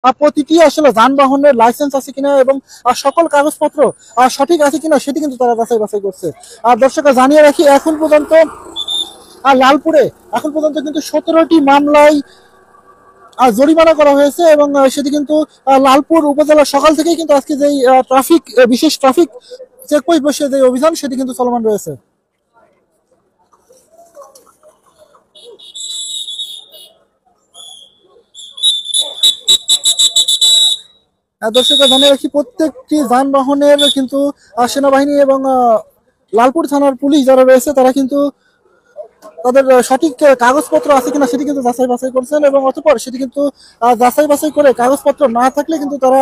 প্রতিটি আসলে যানবাহনের লাইসেন্স আছে কিনা এবং সকল কাগজপত্র সঠিক আছে কিনা সেটি কিন্তু তারা যাচাই বাছাই করছে। আর দর্শকরা জানিয়ে রাখি, লালপুরে এখন পর্যন্ত কিন্তু 17টি মামলায় জরিমানা করা হয়েছে এবং সেটি কিন্তু লালপুর উপজেলা সকাল থেকেই কিন্তু আজকে যেই বিশেষ ট্রাফিক চেকপোস্ট বসিয়ে যে অভিযান সেটি কিন্তু চলমান রয়েছে। দর্শকরা জানিয়ে রাখি, প্রত্যেকটি যানবাহনের কিন্তু সেনাবাহিনী এবং লালপুর থানার পুলিশ যারা রয়েছে তারা কিন্তু তাদের সঠিক কাগজপত্র আছে কিনা সেটি কিন্তু যাচাই বাছাই করছেন এবং অতঃপর সেটি কিন্তু যাচাই বাছাই করে কাগজপত্র না থাকলে কিন্তু তারা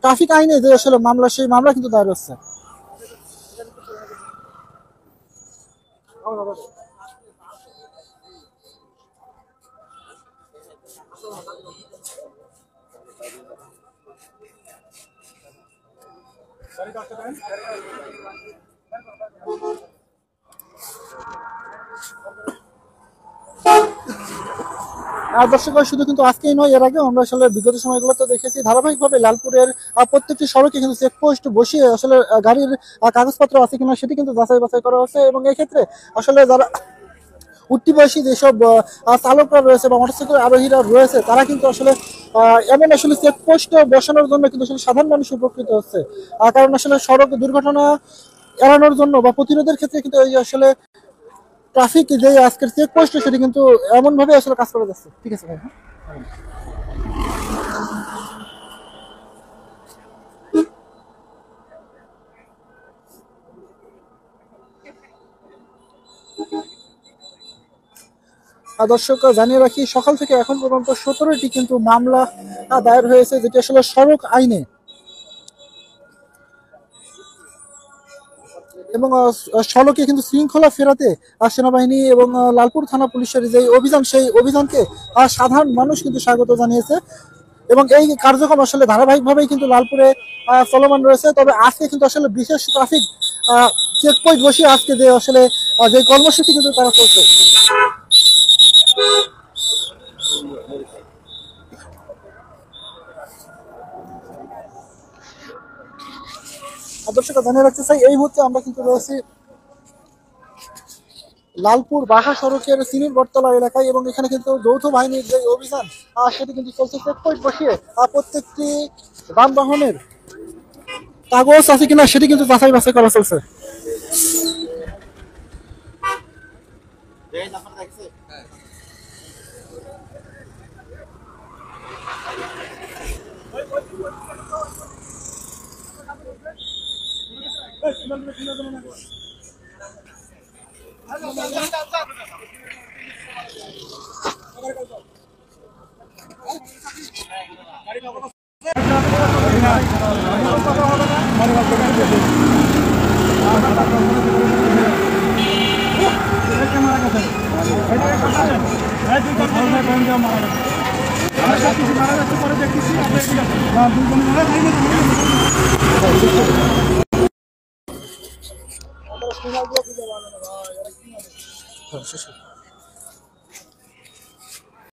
ট্রাফিক আইনে যে আসলে মামলা, সেই মামলা কিন্তু দায়ের হচ্ছে। আর দর্শক, শুধু কিন্তু আজকেই নয়, এর আগে আমরা আসলে বিগত সময়গুলোতে দেখেছি ধারাবাহিকভাবে লালপুরের প্রত্যেকটি সড়কে কিন্তু চেকপোস্ট বসিয়ে আসলে গাড়ির কাগজপত্র আছে কিনা সেটি কিন্তু যাচাই বাছাই করা হচ্ছে এবং এক্ষেত্রে আসলে যারা উঠতি বয়সী যেসব চালকরা রয়েছে বা মোটরসাইকেল আরোহীরা রয়েছে তারা কিন্তু আসলে এমন আসলে চেকপোস্ট বসানোর জন্য কিন্তু আসলে সাধারণ মানুষ উপকৃত হচ্ছে। কারণ আসলে সড়ক দুর্ঘটনা এড়ানোর জন্য বা প্রতিরোধের ক্ষেত্রে কিন্তু এই আসলে ট্রাফিক যে আজকের চেকপোস্ট সেটি কিন্তু এমন ভাবে আসলে কাজ করে যাচ্ছে। ঠিক আছে ভাই। দর্শক জানিয়ে রাখি, সকাল থেকে এখন পর্যন্ত 17টি কিন্তু মামলা দায়ের হয়েছে, যেটি আসলে সড়ক আইনে এবং সড়কে কিন্তু শৃঙ্খলা ফেরাতে সেনাবাহিনী এবং লালপুর থানা পুলিশের যে অভিযান, সেই অভিযানকে সাধারণ মানুষ কিন্তু স্বাগত জানিয়েছে এবং এই কার্যক্রম আসলে ধারাবাহিকভাবেই কিন্তু লালপুরে চলমান রয়েছে। তবে আজকে কিন্তু আসলে বিশেষ ট্রাফিক চেকপোস্ট বসিয়ে আজকে যে আসলে যে কর্মসূচি কিন্তু তারা চলছে। দর্শক জানিয়ে রাখতে চাই, এই মুহূর্তে আমরা কিন্তু রয়েছি লালপুর বাঘা সড়কের সিনির বটতলা এলাকায় এবং এখানে কিন্তু যৌথ বাহিনীর যে অভিযান সেটি কিন্তু চলছে। চেকপোস্ট বসিয়ে প্রত্যেকটি যানবাহনের কাগজ আছে কিনা সেটি কিন্তু যাচাই বাছাই করা চলছে।